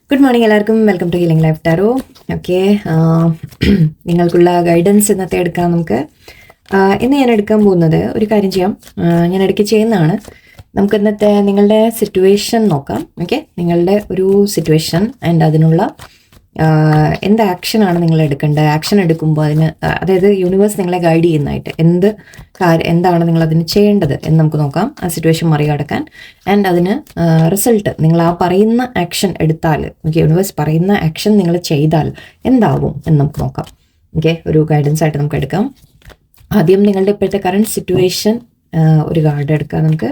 Good morning എല്ലാവർക്കും. Welcome to healing life tarot. Okay, നിങ്ങൾക്കുള്ള guidance ഇന്നത്തെ എടുക്കാം നമുക്ക്. ഇന്ന് ഞാൻ എടുക്കാൻ പോകുന്നത് ഒരു കാര്യം ചെയ്യാം, ഞാൻ ഇടയ്ക്ക് ചെയ്യുന്നതാണ്. നമുക്ക് ഇന്നത്തെ നിങ്ങളുടെ സിറ്റുവേഷൻ നോക്കാം. ഓക്കെ, നിങ്ങളുടെ ഒരു സിറ്റുവേഷൻ ആൻഡ് അതിനുള്ള എന്ത് ആക്ഷനാണ് നിങ്ങൾ എടുക്കേണ്ടത്. ആക്ഷൻ എടുക്കുമ്പോൾ അതിന്, അതായത് യൂണിവേഴ്സ് നിങ്ങളെ ഗൈഡ് ചെയ്യുന്നതായിട്ട് എന്താണ് നിങ്ങൾ അതിന് ചെയ്യേണ്ടത് എന്ന് നമുക്ക് നോക്കാം, ആ സിറ്റുവേഷൻ മറികടക്കാൻ. ആൻഡ് അതിന് റിസൾട്ട് നിങ്ങൾ ആ പറയുന്ന ആക്ഷൻ എടുത്താൽ, ഓക്കെ, യൂണിവേഴ്സ് പറയുന്ന ആക്ഷൻ നിങ്ങൾ ചെയ്താൽ എന്താവും എന്ന് നമുക്ക് നോക്കാം. ഓക്കെ, ഒരു ഗൈഡൻസ് ആയിട്ട് നമുക്ക് എടുക്കാം. ആദ്യം നിങ്ങളുടെ ഇപ്പോഴത്തെ കറണ്ട് സിറ്റുവേഷൻ ഒരു കാർഡ് എടുക്കാം നമുക്ക്.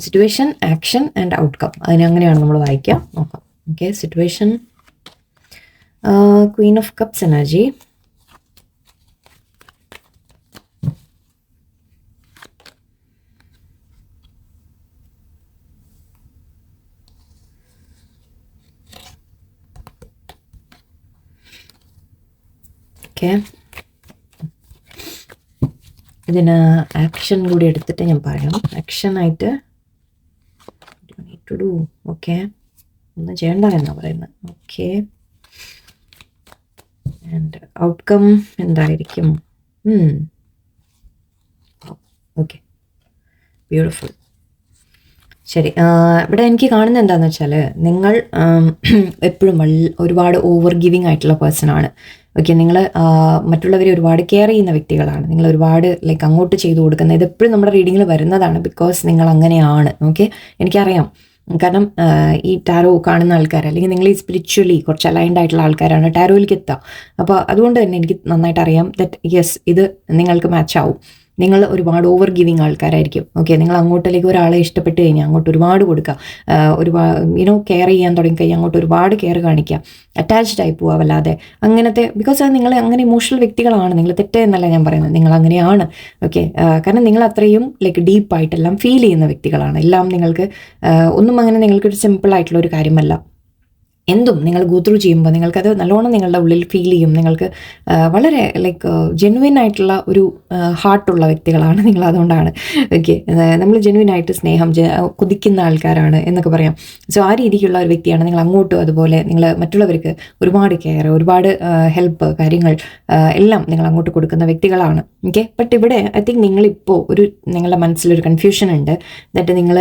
സിറ്റുവേഷൻ, ആക്ഷൻ ആൻഡ് ഔട്ട്കം, അതിനങ്ങനെയാണ് നമ്മൾ വായിക്കുക. നോക്കാം. Okay, situation, Queen of Cups energy. Okay. ഇതിന് ആക്ഷൻ കൂടി എടുത്തിട്ട് ഞാൻ പറയാം. ആക്ഷൻ ആയിട്ട് നീഡ് ടു ഡു. ഓക്കെ, ഒന്നും ചെയ്യണ്ട എന്നാ പറയുന്നത്. ഓക്കെ, ആൻഡ് ഔട്ട്കം എന്തായിരിക്കും? Okay, beautiful. ശരി, ഇവിടെ എനിക്ക് കാണുന്നത് എന്താണെന്ന് വെച്ചാൽ നിങ്ങൾ എപ്പോഴും ഒരുപാട് ഓവർ ഗിവിങ് ആയിട്ടുള്ള പേഴ്സൺ ആണ്. ഓക്കെ, നിങ്ങൾ മറ്റുള്ളവരെ ഒരുപാട് കെയർ ചെയ്യുന്ന വ്യക്തികളാണ്. നിങ്ങൾ ഒരുപാട് ലൈക്ക് അങ്ങോട്ട് ചെയ്തു കൊടുക്കുന്നത്, ഇതെപ്പോഴും നമ്മുടെ റീഡിങ്ങിൽ വരുന്നതാണ്. ബിക്കോസ് നിങ്ങൾ അങ്ങനെയാണ്. ഓക്കെ, എനിക്കറിയാം. കാരണം ഈ ടാരോ കാണുന്ന ആൾക്കാർ, അല്ലെങ്കിൽ നിങ്ങൾ ഈ സ്പിരിച്വലി കുറച്ച് അലൈൻഡ് ആയിട്ടുള്ള ആൾക്കാരാണ് ടാരോയിലേക്ക് എത്തുക. അപ്പോൾ അതുകൊണ്ട് തന്നെ എനിക്ക് നന്നായിട്ട് അറിയാം ദറ്റ് യെസ്, ഇത് നിങ്ങൾക്ക് മാച്ച് ആവും. നിങ്ങൾ ഒരുപാട് ഓവർ ഗിവിങ് ആൾക്കാരായിരിക്കും. ഓക്കെ, നിങ്ങൾ അങ്ങോട്ടേക്ക് ഒരാളെ ഇഷ്ടപ്പെട്ട് കഴിഞ്ഞാൽ അങ്ങോട്ട് ഒരുപാട് കൊടുക്കുക, ഒരുപാട് കെയർ ചെയ്യാൻ തുടങ്ങിക്കഴിഞ്ഞാൽ അങ്ങോട്ട് ഒരുപാട് കെയർ കാണിക്കുക, അറ്റാച്ച്ഡ് ആയി പോവുക വല്ലാതെ അങ്ങനത്തെ. ബിക്കോസ് അത് നിങ്ങൾ അങ്ങനെ ഇമോഷണൽ വ്യക്തികളാണ്. നിങ്ങൾ തെറ്റേ എന്നല്ല ഞാൻ പറയുന്നത്, നിങ്ങൾ അങ്ങനെയാണ്. ഓക്കെ, കാരണം നിങ്ങൾ അത്രയും ലൈക്ക് ഡീപ്പായിട്ടെല്ലാം ഫീൽ ചെയ്യുന്ന വ്യക്തികളാണ്. എല്ലാം നിങ്ങൾക്ക് ഒന്നും അങ്ങനെ നിങ്ങൾക്കൊരു സിമ്പിൾ ആയിട്ടുള്ള ഒരു കാര്യമല്ല. എന്തും നിങ്ങൾ ഗോ ത്രൂ ചെയ്യുമ്പോൾ നിങ്ങൾക്കത് നല്ലോണം നിങ്ങളുടെ ഉള്ളിൽ ഫീൽ ചെയ്യും. നിങ്ങൾക്ക് വളരെ ലൈക്ക് ജെനുവിൻ ആയിട്ടുള്ള ഒരു ഹാർട്ടുള്ള വ്യക്തികളാണ് നിങ്ങൾ. അതുകൊണ്ടാണ് ഓക്കെ, നമ്മൾ ജെനുവിൻ ആയിട്ട് സ്നേഹം കുതിക്കുന്ന ആൾക്കാരാണ് എന്നൊക്കെ പറയാം. സോ ആ രീതിക്കുള്ള ഒരു വ്യക്തിയാണ് നിങ്ങൾ. അങ്ങോട്ടും അതുപോലെ നിങ്ങൾ മറ്റുള്ളവർക്ക് ഒരുപാട് കെയർ, ഒരുപാട് ഹെൽപ്പ്, കാര്യങ്ങൾ എല്ലാം നിങ്ങൾ അങ്ങോട്ട് കൊടുക്കുന്ന വ്യക്തികളാണ്. ഓക്കെ, ബട്ട് ഇവിടെ ഐ തിങ്ക് നിങ്ങളിപ്പോൾ നിങ്ങളുടെ മനസ്സിലൊരു കൺഫ്യൂഷൻ ഉണ്ട്. ദറ്റ് നിങ്ങൾ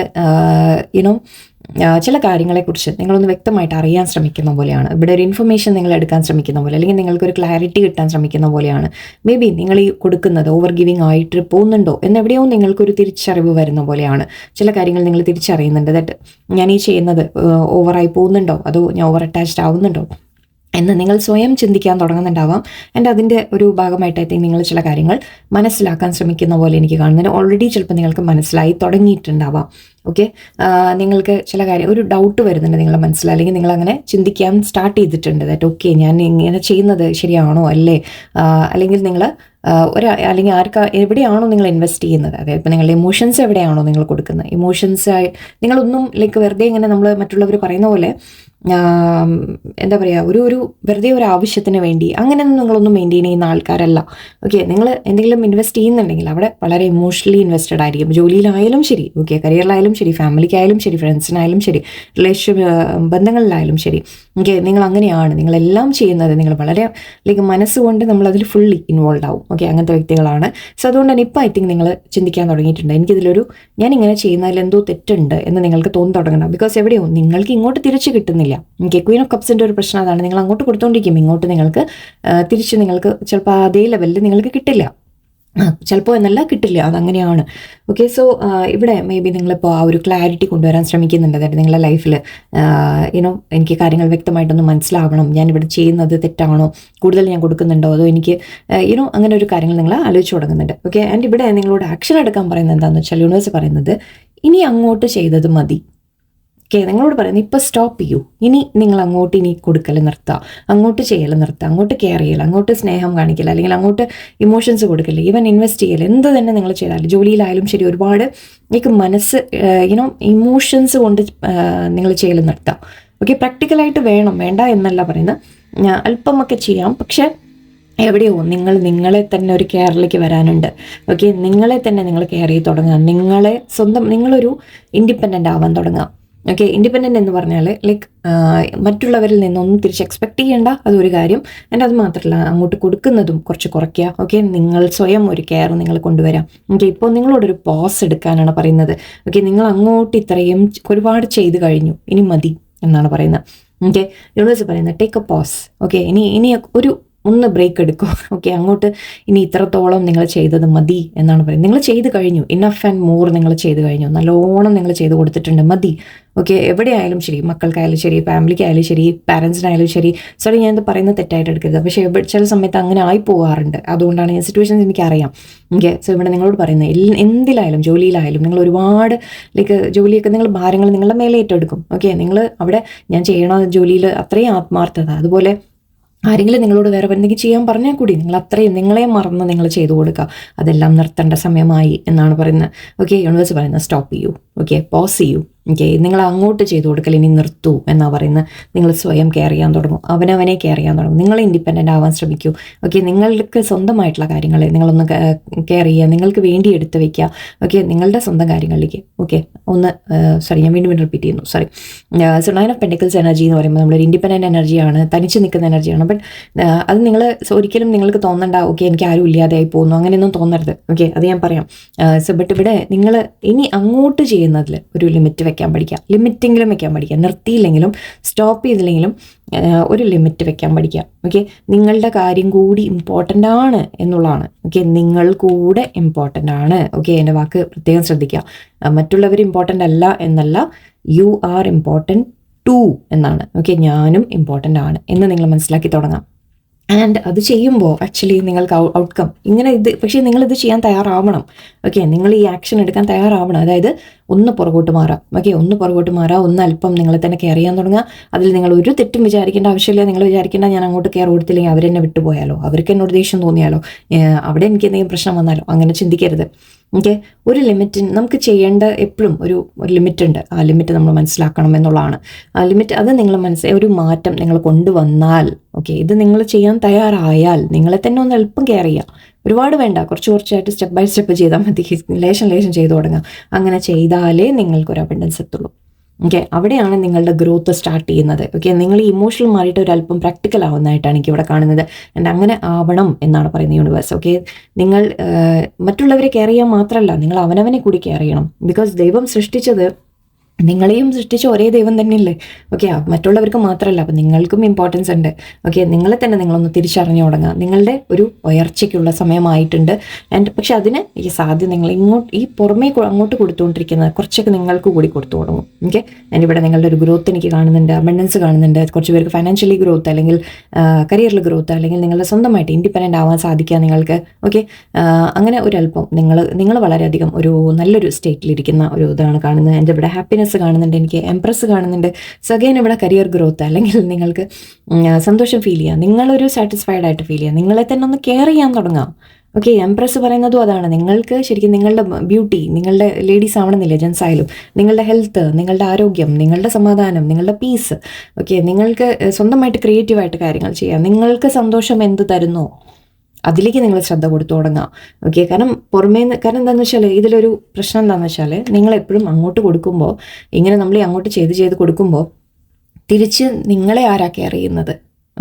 ചില കാര്യങ്ങളെക്കുറിച്ച് നിങ്ങളൊന്ന് വ്യക്തമായിട്ട് അറിയാൻ ശ്രമിക്കുന്ന പോലെയാണ്. ഇവിടെ ഒരു ഇൻഫർമേഷൻ നിങ്ങൾ എടുക്കാൻ ശ്രമിക്കുന്ന പോലെ, അല്ലെങ്കിൽ നിങ്ങൾക്കൊരു ക്ലാരിറ്റി കിട്ടാൻ ശ്രമിക്കുന്ന പോലെയാണ്. മേ ബി നിങ്ങൾ ഈ കൊടുക്കുന്നത് ഓവർ ഗിവിങ് ആയിട്ട് പോകുന്നുണ്ടോ എന്നെവിടെയോ നിങ്ങൾക്കൊരു തിരിച്ചറിവ് വരുന്ന പോലെയാണ്. ചില കാര്യങ്ങൾ നിങ്ങൾ തിരിച്ചറിയുന്നുണ്ട്. ദറ്റ് ഞാൻ ഈ ചെയ്യുന്നത് ഓവറായി പോകുന്നുണ്ടോ, അതോ ഞാൻ ഓവർ അറ്റാച്ച്ഡ് ആവുന്നുണ്ടോ എന്ന് നിങ്ങൾ സ്വയം ചിന്തിക്കാൻ തുടങ്ങുന്നുണ്ടാവാം. ആൻഡ് അതിൻ്റെ ഒരു ഭാഗമായിട്ട് ഐ തിങ്ക് നിങ്ങൾ ചില കാര്യങ്ങൾ മനസ്സിലാക്കാൻ ശ്രമിക്കുന്ന പോലെ എനിക്ക് കാണുന്നതിന് ഓൾറെഡി ചിലപ്പോൾ നിങ്ങൾക്ക് മനസ്സിലായി തുടങ്ങിയിട്ടുണ്ടാവാം. ഓക്കെ, നിങ്ങൾക്ക് ചില കാര്യം ഒരു ഡൗട്ട് വരുന്നുണ്ട് നിങ്ങളുടെ മനസ്സിൽ, അല്ലെങ്കിൽ നിങ്ങൾ അങ്ങനെ ചിന്തിക്കാൻ സ്റ്റാർട്ട് ചെയ്തിട്ടുണ്ട്. ദാറ്റ് ഓക്കെ, ഞാൻ ഇങ്ങനെ ചെയ്യുന്നത് ശരിയാണോ അല്ലേ, അല്ലെങ്കിൽ നിങ്ങൾ അല്ലെങ്കിൽ എവിടെയാണോ നിങ്ങൾ ഇൻവെസ്റ്റ് ചെയ്യുന്നത്, അതായത് ഇപ്പോൾ നിങ്ങളുടെ ഇമോഷൻസ് എവിടെയാണോ നിങ്ങൾ കൊടുക്കുന്നത്, ഇമോഷൻസ് നിങ്ങളൊന്നും ലൈക്ക് വെറുതെ ഇങ്ങനെ നമ്മൾ മറ്റുള്ളവർ പറയുന്ന പോലെ എന്താ പറയുക, ഒരു വെറുതെ ഒരു ആവശ്യത്തിന് വേണ്ടി അങ്ങനെയൊന്നും നിങ്ങളൊന്നും മെയിൻറ്റെയിൻ ചെയ്യുന്ന ആൾക്കാരല്ല. ഓക്കെ, നിങ്ങൾ എന്തെങ്കിലും ഇൻവെസ്റ്റ് ചെയ്യുന്നുണ്ടെങ്കിൽ അവിടെ വളരെ ഇമോഷണലി ഇൻവെസ്റ്റഡ് ആയിരിക്കും. ജോലിയിലായാലും ശരി, ഓക്കെ, കരിയറിലായാലും ശരി, ഫാമിലിക്കായാലും ശരി, ഫ്രണ്ട്സിനായാലും ശരി, ബന്ധങ്ങളിലായാലും ശരി. ഓക്കെ, നിങ്ങൾ അങ്ങനെയാണ്. നിങ്ങളെല്ലാം ചെയ്യുന്നത് നിങ്ങൾ വളരെ ലൈക്ക് മനസ്സുകൊണ്ട് നമ്മളതിൽ ഫുള്ളി ഇൻവോൾവ് ആവും. ഓക്കെ, അങ്ങനത്തെ വ്യക്തികളാണ്. സോ അതുകൊണ്ട് തന്നെ ഇപ്പോൾ ഐ തിങ്ക് നിങ്ങൾ ചിന്തിക്കാൻ തുടങ്ങിയിട്ടുണ്ട്, എനിക്കിതിലൊരു ഞാനിങ്ങനെ ചെയ്യുന്നതിൽ എന്തോ തെറ്റുണ്ട് എന്ന് നിങ്ങൾക്ക് തോന്നി തുടങ്ങണം. ബിക്കോസ് എവിടെയോ നിങ്ങൾക്ക് ഇങ്ങോട്ട് തിരിച്ച് കിട്ടുന്നില്ല. ഓക്കെ, ക്വീൻ ഓഫ് കപ്സിൻ്റെ ഒരു പ്രശ്നം അതാണ്. നിങ്ങൾ അങ്ങോട്ട് കൊടുത്തോണ്ടിരിക്കും, ഇങ്ങോട്ട് നിങ്ങൾക്ക് തിരിച്ച് നിങ്ങൾക്ക് ചിലപ്പോൾ അതേ ലെവലിൽ നിങ്ങൾക്ക് കിട്ടില്ല. ചിലപ്പോൾ എന്നല്ല, കിട്ടില്ല, അതങ്ങനെയാണ്. ഓക്കെ, സോ ഇവിടെ മേ ബി നിങ്ങളിപ്പോൾ ആ ഒരു ക്ലാരിറ്റി കൊണ്ടുവരാൻ ശ്രമിക്കുന്നുണ്ട്. അതായത് നിങ്ങളുടെ ലൈഫിൽ എനിക്ക് കാര്യങ്ങൾ വ്യക്തമായിട്ടൊന്ന് മനസ്സിലാവണം, ഞാനിവിടെ ചെയ്യുന്നത് തെറ്റാണോ, കൂടുതൽ ഞാൻ കൊടുക്കുന്നുണ്ടോ, അതോ എനിക്ക് അങ്ങനെ ഒരു കാര്യങ്ങൾ നിങ്ങൾ ആലോചിച്ച് തുടങ്ങുന്നുണ്ട്. ഓക്കെ, ആൻഡ് ഇവിടെ നിങ്ങളോട് ആക്ഷൻ എടുക്കാൻ പറയുന്നത് എന്താണെന്ന് വെച്ചാൽ യൂണിവേഴ്സ് പറയുന്നത് ഇനി അങ്ങോട്ട് ചെയ്തത് മതി. ഓക്കെ, നിങ്ങളോട് പറയുന്നത് ഇപ്പോൾ സ്റ്റോപ്പ് ചെയ്യൂ. നിങ്ങൾ അങ്ങോട്ട് കൊടുക്കൽ നിർത്തുക, അങ്ങോട്ട് ചെയ്യൽ നിർത്തുക, അങ്ങോട്ട് കെയർ ചെയ്യൽ, അങ്ങോട്ട് സ്നേഹം കാണിക്കില്ല, അല്ലെങ്കിൽ അങ്ങോട്ട് ഇമോഷൻസ് കൊടുക്കില്ല, ഈവൻ ഇൻവെസ്റ്റ് ചെയ്യൽ, എന്ത് തന്നെ നിങ്ങൾ ചെയ്താലും, ജോലിയിലായാലും ശരി, ഒരുപാട് നിങ്ങൾക്ക് മനസ്സ് ഇമോഷൻസ് കൊണ്ട് നിങ്ങൾ ചെയ്യൽ നിർത്തുക. ഓക്കെ, പ്രാക്ടിക്കലായിട്ട് വേണ്ട എന്നല്ല പറയുന്നത്, അല്പമൊക്കെ ചെയ്യാം, പക്ഷെ എവിടെയോ നിങ്ങളെ തന്നെ ഒരു കെയറിലേക്ക് വരാനുണ്ട്. ഓക്കെ, നിങ്ങളെ തന്നെ നിങ്ങൾ കെയർ ചെയ്ത് തുടങ്ങുക, നിങ്ങളൊരു ഇൻഡിപെൻഡൻ്റ് ആവാൻ തുടങ്ങുക. ഓക്കെ, ഇൻഡിപെൻഡൻ്റ് എന്ന് പറഞ്ഞാൽ ലൈക്ക് മറ്റുള്ളവരിൽ നിന്നൊന്നും തിരിച്ച് എക്സ്പെക്ട് ചെയ്യേണ്ട, അതൊരു കാര്യം. ആൻഡ് അത് മാത്രമല്ല, അങ്ങോട്ട് കൊടുക്കുന്നതും കുറച്ച് കുറയ്ക്കുക. ഓക്കെ, നിങ്ങൾ സ്വയം ഒരു കെയർ നിങ്ങൾ കൊണ്ടുവരാം. ഓക്കെ, ഇപ്പോൾ നിങ്ങളോടൊരു പോസ് എടുക്കാനാണ് പറയുന്നത്. ഓക്കെ, നിങ്ങൾ അങ്ങോട്ട് ഇത്രയും ഒരുപാട് ചെയ്ത് കഴിഞ്ഞു, ഇനി മതി എന്നാണ് പറയുന്നത്. ഓക്കെ, യൂണിവേഴ്സ് പറയുന്നത് ടേക്ക് എ പോസ്. ഓക്കെ, ഇനി ഒന്ന് ബ്രേക്ക് എടുക്കും. ഓക്കെ, അങ്ങോട്ട് ഇനി ഇത്രത്തോളം നിങ്ങൾ ചെയ്തത് മതി എന്നാണ് പറയുന്നത്. നിങ്ങൾ ചെയ്ത് കഴിഞ്ഞു, ഇനഫ് ആൻഡ് മോർ നിങ്ങൾ ചെയ്ത് കഴിഞ്ഞു, നല്ലോണം നിങ്ങൾ ചെയ്ത് കൊടുത്തിട്ടുണ്ട്, മതി. ഓക്കെ, എവിടെയായാലും ശരി, മക്കൾക്കായാലും ശരി, ഫാമിലിക്കായാലും ശരി, പാരൻസിനായാലും ശരി. സോറി, ഞാൻ ഇത് പറയുന്നത് തെറ്റായിട്ട് എടുക്കരുത്, പക്ഷേ ചില സമയത്ത് അങ്ങനെ ആയി പോകാറുണ്ട്. അതുകൊണ്ടാണ് ഞാൻ സിറ്റുവേഷൻസ് എനിക്കറിയാം. ഓക്കെ, സോ ഇവിടെ നിങ്ങളോട് പറയുന്നത് എന്തിലായാലും ജോലിയിലായാലും നിങ്ങൾ ഒരുപാട് ലൈക്ക് ജോലിയൊക്കെ നിങ്ങൾ ഭാരങ്ങൾ നിങ്ങളുടെ മേലെ ഏറ്റെടുക്കും. ഓക്കെ, നിങ്ങൾ അവിടെ ഞാൻ ചെയ്യണ ജോലിയിൽ അത്രയും ആത്മാർത്ഥത, അതുപോലെ ആരെങ്കിലും നിങ്ങളോട് വേറെ എന്തെങ്കിലും ചെയ്യാൻ പറഞ്ഞാൽ കൂടി നിങ്ങൾ അത്രയും നിങ്ങളെ മറന്ന് നിങ്ങൾ ചെയ്തു കൊടുക്കുക. അതെല്ലാം നിർത്തേണ്ട സമയമായി എന്നാണ് പറയുന്നത്. ഓക്കെ, യൂണിവേഴ്സ് പറയുന്നത് സ്റ്റോപ്പ് ചെയ്യൂ. ഓക്കെ, പോസ് ചെയ്യൂ. ഓക്കെ, നിങ്ങൾ അങ്ങോട്ട് ചെയ്തു കൊടുക്കൽ ഇനി നിർത്തൂ എന്നാണ് പറയുന്നത്. നിങ്ങൾ സ്വയം കെയർ ചെയ്യാൻ തുടങ്ങും, അവനവനെ കെയർ ചെയ്യാൻ തുടങ്ങും, നിങ്ങൾ ഇൻഡിപെൻഡൻ്റ് ആവാൻ ശ്രമിക്കൂ. ഓക്കെ, നിങ്ങൾക്ക് സ്വന്തമായിട്ടുള്ള കാര്യങ്ങൾ നിങ്ങളൊന്ന് കെയർ ചെയ്യുക, നിങ്ങൾക്ക് വേണ്ടി എടുത്ത് വയ്ക്കുക. ഓക്കെ, നിങ്ങളുടെ സ്വന്തം കാര്യങ്ങളിലേക്ക്. ഓക്കെ, ഞാൻ വീണ്ടും റിപ്പീറ്റ് ചെയ്യുന്നു, sorry. So 9 of pentacles energy എന്ന് പറയുമ്പോൾ നമ്മളൊരു ഇൻഡിപെൻഡൻ്റ് എനർജിയാണ്, തനിച്ച് നിൽക്കുന്ന എനർജിയാണ്. ബട്ട് അത് നിങ്ങൾ ഒരിക്കലും നിങ്ങൾക്ക് തോന്നണ്ട ഓക്കെ എനിക്ക് ആരും ഇല്ലാതെയായി പോകുന്നു, അങ്ങനെയൊന്നും തോന്നരുത്. ഓക്കെ, അത് ഞാൻ പറയാം. സോ ബട്ട് ഇവിടെ നിങ്ങൾ ഇനി അങ്ങോട്ട് ചെയ്യുന്നതിൽ ഒരു ലിമിറ്റ് വെക്കാൻ പഠിക്കുക, ലിമിറ്റെങ്കിലും വെക്കാൻ പഠിക്കുക. നിർത്തിയില്ലെങ്കിലും സ്റ്റോപ്പ് ചെയ്തില്ലെങ്കിലും ഒരു ലിമിറ്റ് വെക്കാൻ പഠിക്കുക. ഓക്കെ, നിങ്ങളുടെ കാര്യം കൂടി ഇമ്പോർട്ടൻ്റ് ആണ് എന്നുള്ളതാണ്. ഓക്കെ, നിങ്ങൾ കൂടെ ഇമ്പോർട്ടൻ്റ് ആണ്. ഓക്കെ, എൻ്റെ വാക്ക് പ്രത്യേകം ശ്രദ്ധിക്കുക. മറ്റുള്ളവർ ഇമ്പോർട്ടൻ്റ് അല്ല എന്നല്ല, യു ആർ ഇമ്പോർട്ടൻറ്റ് ടു എന്നാണ്. ഓക്കെ, ഞാനും ഇമ്പോർട്ടൻ്റ് ആണ് എന്ന് നിങ്ങൾ മനസ്സിലാക്കി തുടങ്ങാം. ആൻഡ് അത് ചെയ്യുമ്പോൾ ആക്ച്വലി നിങ്ങൾക്ക് ഔട്ട്കം പക്ഷേ നിങ്ങളിത് ചെയ്യാൻ തയ്യാറാവണം. ഓക്കെ, നിങ്ങൾ ഈ ആക്ഷൻ എടുക്കാൻ തയ്യാറാവണം. അതായത് ഒന്ന് പുറകോട്ട് മാറാം. ഓക്കെ, ഒന്ന് പുറകോട്ട് മാറാം, ഒന്ന് അല്പം നിങ്ങളെ തന്നെ കെയർ ചെയ്യാൻ തുടങ്ങുക. അതിൽ നിങ്ങൾ ഒരു തെറ്റും വിചാരിക്കേണ്ട ആവശ്യമില്ല. നിങ്ങൾ വിചാരിക്കേണ്ട ഞാൻ അങ്ങോട്ട് കെയർ കൊടുത്തില്ലെങ്കിൽ അവരെന്നെ വിട്ടുപോയാലോ, അവർക്ക് എന്നോട് ദേഷ്യം തോന്നിയാലോ, അവിടെ എനിക്ക് എന്തെങ്കിലും പ്രശ്നം വന്നാലോ, അങ്ങനെ ചിന്തിക്കരുത്. ഓക്കെ, ഒരു ലിമിറ്റ് നമുക്ക് ചെയ്യേണ്ട എപ്പോഴും ഒരു ലിമിറ്റ് ഉണ്ട്. ആ ലിമിറ്റ് നമ്മൾ മനസ്സിലാക്കണം എന്നുള്ളതാണ്. ആ ലിമിറ്റ് അത് നിങ്ങൾ ഒരു മാറ്റം നിങ്ങൾ കൊണ്ടുവന്നാൽ, ഓക്കെ, ഇത് നിങ്ങൾ ചെയ്യാൻ തയ്യാറായാൽ നിങ്ങളെ തന്നെ ഒന്ന് എളുപ്പം കെയർ ചെയ്യുക. ഒരുപാട് വേണ്ട, കുറച്ചായിട്ട് സ്റ്റെപ്പ് ബൈ സ്റ്റെപ്പ് ചെയ്താൽ മതി. ലേശം ചെയ്തു തുടങ്ങുക. അങ്ങനെ ചെയ്താലേ നിങ്ങൾക്കൊരു അബണ്ടൻസ് എത്തുള്ളൂ. ഓക്കെ, അവിടെയാണ് നിങ്ങളുടെ ഗ്രോത്ത് സ്റ്റാർട്ട് ചെയ്യുന്നത്. ഓക്കെ, നിങ്ങൾ ഈ ഇമോഷണൽ മാറിയിട്ട് ഒരു അല്പം പ്രാക്ടിക്കൽ ആവുന്നതായിട്ടാണ് എനിക്ക് ഇവിടെ കാണുന്നത്. ആൻഡ് അങ്ങനെ ആവണം എന്നാണ് പറയുന്നത് യൂണിവേഴ്സ്. ഓക്കെ, നിങ്ങൾ മറ്റുള്ളവരെ കെയർ ചെയ്യാൻ മാത്രമല്ല, നിങ്ങൾ അവനവനെ കൂടി കെയർ ചെയ്യണം. ബിക്കോസ് ദൈവം സൃഷ്ടിച്ചത് നിങ്ങളെയും സൃഷ്ടിച്ച ഒരേ ദൈവം തന്നെയല്ലേ. ഓക്കെ, മറ്റുള്ളവർക്ക് മാത്രമല്ല, അപ്പം നിങ്ങൾക്കും ഇമ്പോർട്ടൻസ് ഉണ്ട്. ഓക്കെ, നിങ്ങളെ തന്നെ നിങ്ങളൊന്ന് തിരിച്ചറിഞ്ഞു തുടങ്ങുക. നിങ്ങളുടെ ഒരു ഉയർച്ചയ്ക്കുള്ള സമയമായിട്ടുണ്ട്. ആൻഡ് പക്ഷെ അതിന് ഈ സാധ്യത നിങ്ങൾ ഈ പുറമേ അങ്ങോട്ട് കൊടുത്തുകൊണ്ടിരിക്കുന്നത് കുറച്ചൊക്കെ നിങ്ങൾക്ക് കൂടി കൊടുത്തു തുടങ്ങും. ഓക്കെ, ആൻഡ് ഇവിടെ നിങ്ങളുടെ ഒരു ഗ്രോത്ത് എനിക്ക് കാണുന്നുണ്ട്, അബണ്ടൻസ് കാണുന്നുണ്ട്. കുറച്ച് പേർക്ക് ഫൈനാൻഷ്യലി ഗ്രോത്ത്, അല്ലെങ്കിൽ കരിയറിൽ ഗ്രോത്ത്, അല്ലെങ്കിൽ നിങ്ങളുടെ സ്വന്തമായിട്ട് ഇൻഡിപെൻഡൻ്റ് ആവാൻ സാധിക്കുക നിങ്ങൾക്ക്. ഓക്കെ, അങ്ങനെ ഒരല്പം നിങ്ങൾ വളരെയധികം ഒരു നല്ലൊരു സ്റ്റേറ്റിലിരിക്കുന്ന ഒരു ഇതാണ് കാണുന്നത്. എൻ്റെ ഇവിടെ ഹാപ്പിനെസ് കാണുന്നുണ്ട്, എനിക്ക് എംപ്രസ് കാണുന്നുണ്ട്. സോ അഗൈൻ ഇവിടെ കരിയർ ഗ്രോത്ത്, അല്ലെങ്കിൽ നിങ്ങൾക്ക് സന്തോഷം ഫീൽ ചെയ്യുക, നിങ്ങളൊരു സാറ്റിസ്ഫൈഡ് ആയിട്ട് ഫീൽ ചെയ്യുക, നിങ്ങളെ തന്നെ ഒന്ന് കെയർ ചെയ്യാൻ തുടങ്ങാം. ഓക്കെ, എംപ്രസ് പറയുന്നതും അതാണ്. നിങ്ങൾക്ക് ശരിക്കും നിങ്ങളുടെ ബ്യൂട്ടി, നിങ്ങളുടെ ലേഡീസ് ആവണമെന്നില്ല, ജെൻസ് ആയാലും, നിങ്ങളുടെ ഹെൽത്ത്, നിങ്ങളുടെ ആരോഗ്യം, നിങ്ങളുടെ സമാധാനം, നിങ്ങളുടെ പീസ്. ഓക്കെ, നിങ്ങൾക്ക് സ്വന്തമായിട്ട് ക്രിയേറ്റീവായിട്ട് കാര്യങ്ങൾ ചെയ്യാം. നിങ്ങൾക്ക് സന്തോഷം എന്ത് തരുന്നോ അതിലേക്ക് നിങ്ങൾ ശ്രദ്ധ കൊടുത്തു തുടങ്ങാം. ഓക്കെ, കാരണം എന്താണെന്ന് വെച്ചാൽ ഇതിലൊരു പ്രശ്നം എന്താണെന്ന് വെച്ചാൽ നിങ്ങളെപ്പോഴും അങ്ങോട്ട് കൊടുക്കുമ്പോൾ, ഇങ്ങനെ നമ്മൾ അങ്ങോട്ട് ചെയ്ത് കൊടുക്കുമ്പോൾ തിരിച്ച് നിങ്ങളെ ആരാ കെയർ ചെയ്യുന്നത്?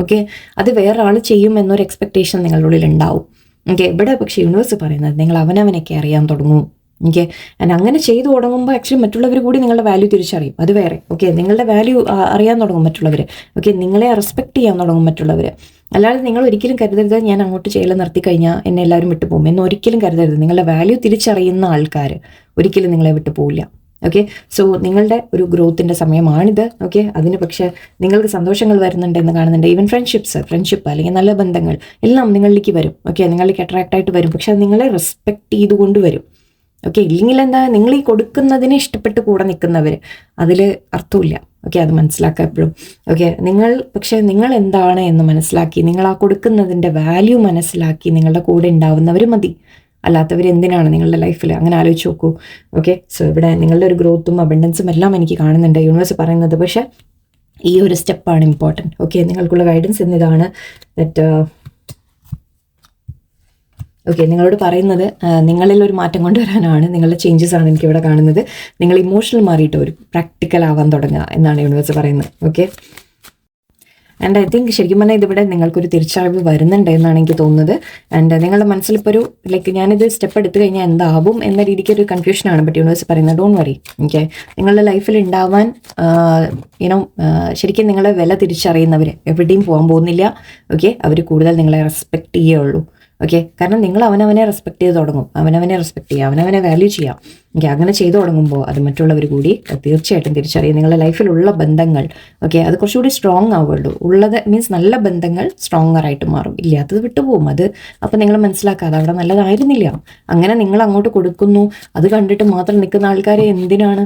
ഓക്കെ, അത് വേറൊരാൾ ചെയ്യും എന്നൊരു എക്സ്പെക്റ്റേഷൻ നിങ്ങളുടെ ഉള്ളിൽ ഉണ്ടാവും. ഓക്കെ, ഇവിടെ പക്ഷേ യൂണിവേഴ്സ് പറയുന്നത് നിങ്ങൾ അവനവനെ കെയർ ചെയ്യാൻ തുടങ്ങും. ഓക്കെ, ആൻഡ് അങ്ങനെ ചെയ്തു തുടങ്ങുമ്പോൾ ആക്ച്വലി മറ്റുള്ളവർ കൂടി നിങ്ങളുടെ വാല്യൂ തിരിച്ചറിയും. അത് വേറെ. ഓക്കെ, നിങ്ങളുടെ വാല്യൂ അറിയാൻ തുടങ്ങും മറ്റുള്ളവർ. ഓക്കെ, നിങ്ങളെ റെസ്പെക്ട് ചെയ്യാൻ തുടങ്ങും മറ്റുള്ളവർ. അല്ലാതെ നിങ്ങൾ ഒരിക്കലും കരുതരുത് ഞാൻ അങ്ങോട്ട് ചെയ്യൽ നിർത്തി കഴിഞ്ഞാൽ എന്നെ എല്ലാവരും വിട്ടുപോകും എന്ന് ഒരിക്കലും കരുതരുത്. നിങ്ങളുടെ വാല്യൂ തിരിച്ചറിയുന്ന ആൾക്കാർ ഒരിക്കലും നിങ്ങളെ വിട്ടു പോവില്ല. ഓക്കെ, സോ നിങ്ങളുടെ ഒരു ഗ്രോത്തിൻ്റെ സമയമാണിത്. ഓക്കെ, അതിന് പക്ഷേ നിങ്ങൾക്ക് സന്തോഷങ്ങൾ വരുന്നുണ്ടെന്ന് കാണുന്നുണ്ട്. ഈവൻ ഫ്രണ്ട്ഷിപ്പ് അല്ലെങ്കിൽ നല്ല ബന്ധങ്ങൾ എല്ലാം നിങ്ങളിലേക്ക് വരും. ഓക്കെ, നിങ്ങളിലേക്ക് അട്രാക്റ്റ് ആയിട്ട് വരും. പക്ഷെ അത് നിങ്ങളെ റെസ്പെക്ട് ചെയ്തുകൊണ്ട് വരും. ഓക്കെ, ഇല്ലെങ്കിൽ എന്താ, നിങ്ങൾ ഈ കൊടുക്കുന്നതിനെ ഇഷ്ടപ്പെട്ട് കൂടെ നിൽക്കുന്നവർ, അതിൽ അർത്ഥമില്ല. ഓക്കെ, അത് മനസ്സിലാക്കുക എപ്പോഴും. ഓക്കെ, നിങ്ങൾ എന്താണ് എന്ന് മനസ്സിലാക്കി, നിങ്ങൾ ആ കൊടുക്കുന്നതിൻ്റെ വാല്യൂ മനസ്സിലാക്കി നിങ്ങളുടെ കൂടെ ഉണ്ടാവുന്നവർ മതി. അല്ലാത്തവർ എന്തിനാണ് നിങ്ങളുടെ ലൈഫിൽ? അങ്ങനെ ആലോചിച്ച് നോക്കൂ. ഓക്കെ, സോ ഇവിടെ നിങ്ങളുടെ ഒരു ഗ്രോത്തും അബണ്ടൻസും എല്ലാം എനിക്ക് കാണുന്നുണ്ട് യൂണിവേഴ്സ് പറയുന്നത്. പക്ഷേ ഈ ഒരു സ്റ്റെപ്പാണ് ഇമ്പോർട്ടൻറ്റ്. ഓക്കെ, നിങ്ങൾക്കുള്ള ഗൈഡൻസ് എന്നിതാണ്. ഓക്കെ, നിങ്ങളോട് പറയുന്നത് നിങ്ങളിൽ ഒരു മാറ്റം കൊണ്ടുവരാനാണ്, നിങ്ങളുടെ ചേഞ്ചസ് ആണ് എനിക്കിവിടെ കാണുന്നത്. നിങ്ങൾ ഇമോഷണൽ മാറിയിട്ട് ഒരു പ്രാക്ടിക്കൽ ആവാൻ തുടങ്ങുക എന്നാണ് യൂണിവേഴ്സ് പറയുന്നത്. ഓക്കെ, ആൻഡ് ഐ തിങ്ക് ശരിക്കും പറഞ്ഞാൽ ഇതിവിടെ നിങ്ങൾക്കൊരു തിരിച്ചറിവ് വരുന്നുണ്ട് എന്നാണ് എനിക്ക് തോന്നുന്നത്. ആൻഡ് നിങ്ങളുടെ മനസ്സിലിപ്പോൾ ഒരു ലൈക്ക് ഞാനിത് സ്റ്റെപ്പ് എടുത്തു കഴിഞ്ഞാൽ എന്താവും എന്ന രീതിക്ക് ഒരു കൺഫ്യൂഷനാണ്. ബട്ട് യൂണിവേഴ്സ് പറയുന്നത് ഡോണ്ട് വറി. ഓക്കെ, നിങ്ങളുടെ ലൈഫിൽ ഉണ്ടാവാൻ യുനോ ശരിക്കും നിങ്ങളെ വില തിരിച്ചറിയുന്നവർ എവിടെയും പോകാൻ പോകുന്നില്ല. ഓക്കെ, അവർ കൂടുതൽ നിങ്ങളെ റെസ്പെക്റ്റ് ചെയ്യുള്ളൂ. ഓക്കെ, കാരണം നിങ്ങൾ അവനവനെ റെസ്പെക്ട് ചെയ്ത് തുടങ്ങും, അവനവനെ റെസ്പെക്ട് ചെയ്യുക, അവനവനെ വാല്യൂ ചെയ്യാം. ഓക്കെ, അങ്ങനെ ചെയ്തു തുടങ്ങുമ്പോൾ അത് മറ്റുള്ളവർ കൂടി തീർച്ചയായിട്ടും തിരിച്ചറിയും. നിങ്ങളുടെ ലൈഫിലുള്ള ബന്ധങ്ങൾ ഓക്കെ അത് കുറച്ചുകൂടി സ്ട്രോങ് ആവുള്ളൂ. ഉള്ളത് മീൻസ് നല്ല ബന്ധങ്ങൾ സ്ട്രോങ്ങർ ആയിട്ട് മാറും, ഇല്ലാത്തത് വിട്ടുപോകും. അത് അപ്പം നിങ്ങൾ മനസ്സിലാക്കാതെ അവിടെ നല്ലതായിരുന്നില്ല, അങ്ങനെ നിങ്ങൾ അങ്ങോട്ട് കൊടുക്കുന്നു. അത് കണ്ടിട്ട് മാത്രം നിൽക്കുന്ന ആൾക്കാരെ എന്തിനാണ്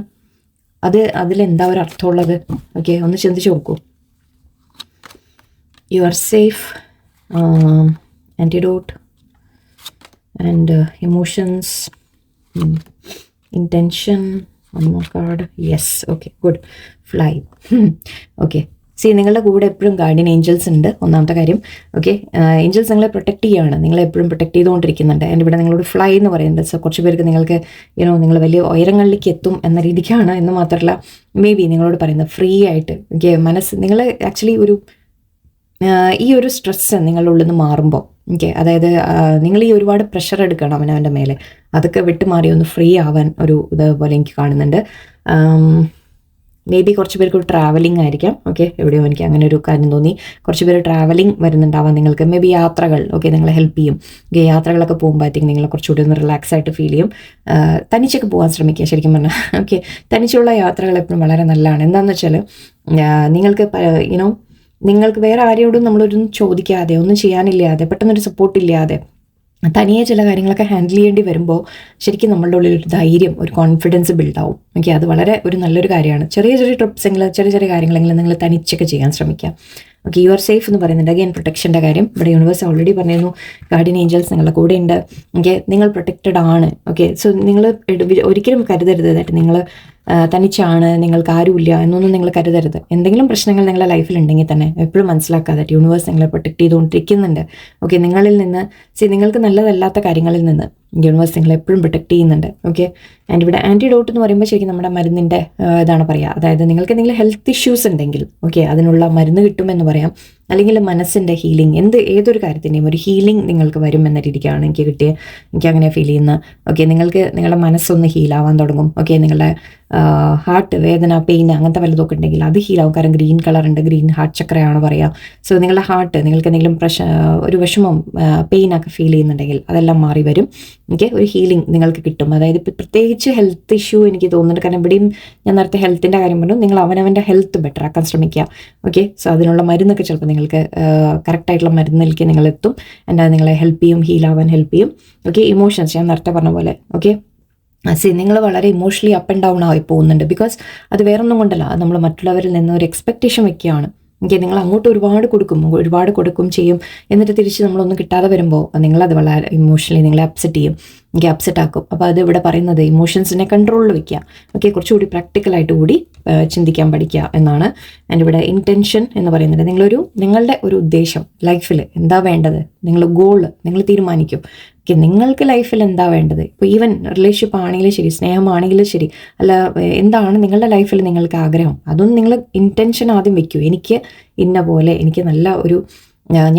അതിലെന്താ ഒരു അർത്ഥമുള്ളത്? ഓക്കെ, ഒന്ന് ചിന്തിച്ച് നോക്കൂ. You are safe, antidote and emotions, intention, one more card, yes, okay, good, fly. Okay, C നിങ്ങളുടെ കൂടെ എപ്പോഴും ഗാർഡിയൻ ഏഞ്ചൽസ് ഉണ്ട്, ഒന്നാമത്തെ കാര്യം. ഓക്കെ, ഏഞ്ചൽസ് നിങ്ങളെ പ്രൊട്ടക്ട് ചെയ്യുകയാണ്, നിങ്ങളെ എപ്പോഴും പ്രൊട്ടക്ട് ചെയ്തുകൊണ്ടിരിക്കുന്നുണ്ട്. ആൻഡ് ഇവിടെ നിങ്ങളോട് ഫ്ലൈ എന്ന് പറയുന്നുണ്ട്. സോ കുറച്ച് പേർക്ക് നിങ്ങൾക്ക് നിങ്ങൾ വലിയ ഉയരങ്ങളിലേക്ക് എത്തും എന്ന രീതിക്കാണ്. എന്ന് മാത്രമല്ല മേ ബി നിങ്ങളോട് പറയുന്നത് ഫ്രീ ആയിട്ട് ഓക്കെ മനസ്സ് നിങ്ങൾ ആക്ച്വലി ഈ ഒരു സ്ട്രെസ്സ് നിങ്ങളുടെ ഉള്ളിൽ നിന്ന് മാറുമ്പോൾ ഓക്കെ അതായത് നിങ്ങൾ ഈ ഒരുപാട് പ്രഷർ എടുക്കണം അവനവൻ്റെ മേലെ, അതൊക്കെ വിട്ടുമാറി ഒന്ന് ഫ്രീ ആവാൻ ഒരു ഇതേപോലെ എനിക്ക് കാണുന്നുണ്ട്. മേ ബി കുറച്ച് പേർക്ക് ഒരു ട്രാവലിംഗ് ആയിരിക്കാം. ഓക്കെ, എവിടെയോ എനിക്ക് അങ്ങനെ ഒരു കാര്യം തോന്നി. കുറച്ച് പേര് ട്രാവലിംഗ് വരുന്നുണ്ടാവാം നിങ്ങൾക്ക്. മേ ബി യാത്രകൾ ഓക്കെ നിങ്ങളെ ഹെൽപ്പ് ചെയ്യും. ഓക്കെ, യാത്രകളൊക്കെ പോകുമ്പോഴത്തേക്കും നിങ്ങൾ കുറച്ചുകൂടി ഒന്ന് റിലാക്സ് ആയിട്ട് ഫീൽ ചെയ്യും. തനിച്ചൊക്കെ പോകാൻ ശ്രമിക്കുക ശരിക്കും പറഞ്ഞാൽ. ഓക്കെ, തനിച്ചുള്ള യാത്രകൾ എപ്പോഴും വളരെ നല്ലതാണ്. എന്താണെന്ന് വെച്ചാൽ നിങ്ങൾക്ക് നിങ്ങൾക്ക് വേറെ ആരെയോടും നമ്മളൊന്നും ചോദിക്കാതെ ഒന്നും ചെയ്യാനില്ലാതെ പെട്ടെന്നൊരു സപ്പോർട്ടില്ലാതെ തനിയെ ചില കാര്യങ്ങളൊക്കെ ഹാൻഡിൽ ചെയ്യേണ്ടി വരുമ്പോൾ ശരിക്കും നമ്മളുടെ ഉള്ളിൽ ഒരു ധൈര്യം, ഒരു കോൺഫിഡൻസ് ബിൽഡാവും. ഓക്കെ, അത് വളരെ ഒരു നല്ലൊരു കാര്യമാണ്. ചെറിയ ചെറിയ ട്രിപ്സെങ്കിലും ചെറിയ കാര്യങ്ങളെങ്കിലും നിങ്ങൾ തനിച്ചൊക്കെ ചെയ്യാൻ ശ്രമിക്കാം. ഓക്കെ, യു ആർ സേഫ് എന്ന് പറയുന്നുണ്ട്. അഗൈൻ പ്രൊട്ടക്ഷൻ്റെ കാര്യം ഇവിടെ യൂണിവേഴ്സ് ഓൾറെഡി പറഞ്ഞിരുന്നു. ഗാർഡിയൻ ഏഞ്ചൽസ് നിങ്ങളുടെ കൂടെ ഉണ്ട്. ഓക്കെ, നിങ്ങൾ പ്രൊട്ടക്റ്റഡ് ആണ്. ഓക്കെ, സോ നിങ്ങൾ ഒരിക്കലും കരുതരുത് ദാറ്റ് നിങ്ങൾ തനിച്ചാണ്, നിങ്ങൾക്ക് ആരുമില്ല എന്നൊന്നും നിങ്ങൾ കരുതരുത്. എന്തെങ്കിലും പ്രശ്നങ്ങൾ നിങ്ങളുടെ ലൈഫിൽ ഉണ്ടെങ്കിൽ തന്നെ എപ്പോഴും മനസ്സിലാക്കാതെ യൂണിവേഴ്സ് നിങ്ങളെ പ്രൊട്ടക്ട് ചെയ്തുകൊണ്ടിരിക്കുന്നുണ്ട്. ഓക്കെ, നിങ്ങളിൽ നിന്ന് നിങ്ങൾക്ക് നല്ലതല്ലാത്ത കാര്യങ്ങളിൽ നിന്ന് യൂണിവേഴ്സ് നിങ്ങളെ എപ്പോഴും പ്രൊട്ടക്ട് ചെയ്യുന്നുണ്ട്. ഓക്കെ, ആൻഡ് ഇവിടെ ആൻറ്റിഡോട്ട് എന്ന് പറയുമ്പോൾ ശരിക്കും നമ്മുടെ മരുന്നിൻ്റെ ഇതാണ് പറയുക. അതായത് നിങ്ങൾക്ക് എന്തെങ്കിലും ഹെൽത്ത് ഇഷ്യൂസ് ഉണ്ടെങ്കിൽ ഓക്കെ അതിനുള്ള മരുന്ന് കിട്ടുമെന്ന് പറയാം. അല്ലെങ്കിൽ മനസ്സിൻ്റെ ഹീലിംഗ് ഏതൊരു കാര്യത്തിൻ്റെയും ഒരു ഹീലിംഗ് നിങ്ങൾക്ക് വരും എന്ന രീതിക്കാണ് എനിക്ക് അങ്ങനെ ഫീൽ ചെയ്യുന്നത്. ഓക്കെ, നിങ്ങളുടെ മനസ്സൊന്ന് ഹീലാവാൻ തുടങ്ങും. ഓക്കെ, നിങ്ങളുടെ ഹാർട്ട് വേദന പെയിൻ അങ്ങനത്തെ വല്ലതൊക്കെ ഉണ്ടെങ്കിൽ അത് ഹീലാവും. കാരണം ഗ്രീൻ കളർ ഉണ്ട്, ഗ്രീൻ ഹാർട്ട് ചക്രയാണ് പറയുക. സോ നിങ്ങളുടെ ഹാർട്ട് നിങ്ങൾക്ക് എന്തെങ്കിലും ഒരു വിഷമം പെയിനൊക്കെ ഫീൽ ചെയ്യുന്നുണ്ടെങ്കിൽ അതെല്ലാം മാറി വരും. ഓക്കെ, ഒരു ഹീലിംഗ് നിങ്ങൾക്ക് കിട്ടും. അതായത് ഇപ്പോൾ പ്രത്യേകിച്ച് ഹെൽത്ത് ഇഷ്യൂ എനിക്ക് തോന്നുന്നുണ്ട്. കാരണം ഇവിടെയും ഞാൻ നേരത്തെ ഹെൽത്തിൻ്റെ കാര്യം പറഞ്ഞു. നിങ്ങൾ അവനവൻ്റെ ഹെൽത്ത് ബെറ്റർ ആക്കാൻ ശ്രമിക്കുക. ഓക്കെ, സോ അതിനുള്ള മരുന്നൊക്കെ ചിലപ്പോൾ നിങ്ങൾക്ക് കറക്റ്റായിട്ടുള്ള മരുന്നിലേക്ക് നിങ്ങൾ എത്തും. ആൻഡ് അത് നിങ്ങളെ ഹെൽപ്പ് ചെയ്യും, ഹീലാവാൻ ഹെൽപ്പ് ചെയ്യും. ഓക്കെ, ഇമോഷൻസ് ഞാൻ നേരത്തെ പറഞ്ഞ പോലെ ഓക്കെ നിങ്ങൾ വളരെ ഇമോഷണലി അപ്പ് ആൻഡ് ഡൗൺ ആയി പോകുന്നുണ്ട്. ബിക്കോസ് അത് വേറൊന്നും കൊണ്ടല്ല, അത് നമ്മൾ മറ്റുള്ളവരിൽ നിന്ന് ഒരു എക്സ്പെക്റ്റേഷൻ വെക്കുകയാണ്. ഓക്കെ, നിങ്ങൾ അങ്ങോട്ട് ഒരുപാട് കൊടുക്കും ചെയ്യും. എന്നിട്ട് തിരിച്ച് നമ്മളൊന്നും കിട്ടാതെ വരുമ്പോൾ നിങ്ങളത് വളരെ ഇമോഷണലി നിങ്ങളെ അപ്സെറ്റ് ചെയ്യും. എനിക്ക് അപ്സെറ്റ് ആക്കും. അപ്പോൾ അത് ഇവിടെ പറയുന്നത് ഇമോഷൻസിനെ കൺട്രോളിൽ വെക്കുക. ഓക്കെ, കുറച്ചുകൂടി പ്രാക്ടിക്കലായിട്ട് കൂടി ചിന്തിക്കാൻ പഠിക്കുക എന്നാണ്. ആൻഡ് ഇവിടെ ഇൻറ്റൻഷൻ എന്ന് പറയുന്നത് നിങ്ങളുടെ ഒരു ഉദ്ദേശം ലൈഫിൽ എന്താ വേണ്ടത്, ഗോള് നിങ്ങൾ തീരുമാനിക്കും. ഓക്കെ, നിങ്ങൾക്ക് ലൈഫിൽ എന്താ വേണ്ടത്. ഇപ്പോൾ ഈവൻ റിലേഷൻഷിപ്പ് ആണെങ്കിലും ശരി, സ്നേഹമാണെങ്കിലും ശരി, അല്ല എന്താണ് നിങ്ങളുടെ ലൈഫിൽ നിങ്ങൾക്ക് ആഗ്രഹം, അതൊന്നും നിങ്ങൾ ഇൻറ്റൻഷൻ ആദ്യം വെക്കൂ. എനിക്ക് ഇന്ന പോലെ, എനിക്ക് നല്ല ഒരു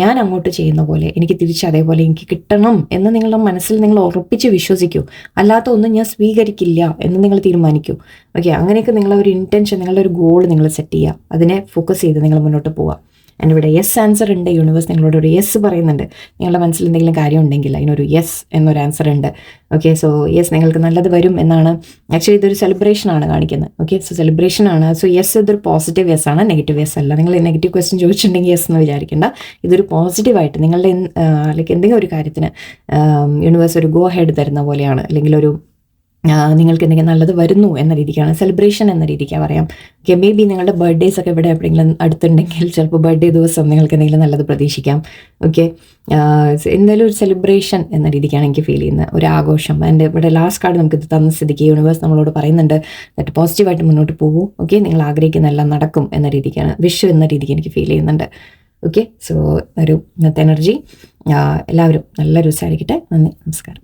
ഞാൻ അങ്ങോട്ട് ചെയ്യുന്ന പോലെ എനിക്ക് തിരിച്ച് അതേപോലെ എനിക്ക് കിട്ടണം എന്ന് നിങ്ങളുടെ മനസ്സിൽ നിങ്ങൾ ഉറപ്പിച്ച് വിശ്വസിക്കൂ. അല്ലാത്ത ഒന്നും ഞാൻ സ്വീകരിക്കില്ല എന്ന് നിങ്ങൾ തീരുമാനിക്കൂ. ഓക്കെ, അങ്ങനെയൊക്കെ നിങ്ങളൊരു ഇൻറ്റൻഷൻ, നിങ്ങളുടെ ഒരു ഗോൾ നിങ്ങൾ സെറ്റ് ചെയ്യുക. അതിനെ ഫോക്കസ് ചെയ്ത് നിങ്ങൾ മുന്നോട്ട് പോവുക. ആൻഡ് ഇവിടെ യെസ് ആൻസർ ഉണ്ട്. യൂണിവേഴ്സ് നിങ്ങളോട് ഒരു യെസ് പറയുന്നുണ്ട്. നിങ്ങളുടെ മനസ്സിൽ എന്തെങ്കിലും കാര്യം ഉണ്ടെങ്കിൽ അതിനൊരു യെസ് എന്നൊരു ആൻസർ ഉണ്ട്. ഓക്കെ, സോ യെസ് നിങ്ങൾക്ക് നല്ലത് വരും എന്നാണ്. ആക്ച്വലി ഇതൊരു സെലിബ്രേഷനാണ് കാണിക്കുന്നത്. ഓക്കെ, സോ സെലിബ്രേഷനാണ്. സോ യെസ് ഇതൊരു പോസിറ്റീവ് യെസ് ആണ്, നെഗറ്റീവ് യെസ് അല്ല. നിങ്ങൾ നെഗറ്റീവ് ക്വസ്റ്റ്യൻ ചോദിച്ചിട്ടുണ്ടെങ്കിൽ യെസ് എന്ന് വിചാരിക്കേണ്ട. ഇതൊരു പോസിറ്റീവായിട്ട് നിങ്ങളുടെ ലൈക്ക് എന്തെങ്കിലും ഒരു കാര്യത്തിന് യൂണിവേഴ്സ് ഒരു ഗോ ഹെഡ് തരുന്ന പോലെയാണ്. അല്ലെങ്കിൽ നിങ്ങൾക്ക് എന്തെങ്കിലും നല്ലത് വരുന്നു എന്ന രീതിക്കാണ്, സെലിബ്രേഷൻ എന്ന രീതിക്കാണ് പറയാം. ഓക്കെ, മേ ബി നിങ്ങളുടെ ബർത്ത്ഡേസ് ഒക്കെ ഇവിടെ എവിടെയെങ്കിലും അടുത്തുണ്ടെങ്കിൽ ചിലപ്പോൾ ബർത്ത്ഡേ ദിവസം നിങ്ങൾക്ക് എന്തെങ്കിലും നല്ലത് പ്രതീക്ഷിക്കാം. ഓക്കെ, എന്തായാലും ഒരു സെലിബ്രേഷൻ എന്ന രീതിക്കാണ് എനിക്ക് ഫീൽ ചെയ്യുന്നത്, ഒരു ആഘോഷം. എൻ്റെ ഇവിടെ ലാസ്റ്റ് കാർഡ് നമുക്ക് ഇത് തന്ന സ്ഥിതിക്ക് യൂണിവേഴ്സ് നമ്മളോട് പറയുന്നുണ്ട് ദാറ്റ് പോസിറ്റീവായിട്ട് മുന്നോട്ട് പോകൂ. ഓക്കെ, നിങ്ങൾ ആഗ്രഹിക്കുന്ന എല്ലാം നടക്കും എന്ന രീതിക്കാണ്, വിഷ് എന്ന രീതിക്ക് എനിക്ക് ഫീൽ ചെയ്യുന്നുണ്ട്. ഓക്കെ, സോ ഒരു ഇന്നത്തെ എനർജി എല്ലാവരും നല്ലൊരു ദിവസമായിരിക്കട്ടെ. നന്ദി, നമസ്കാരം.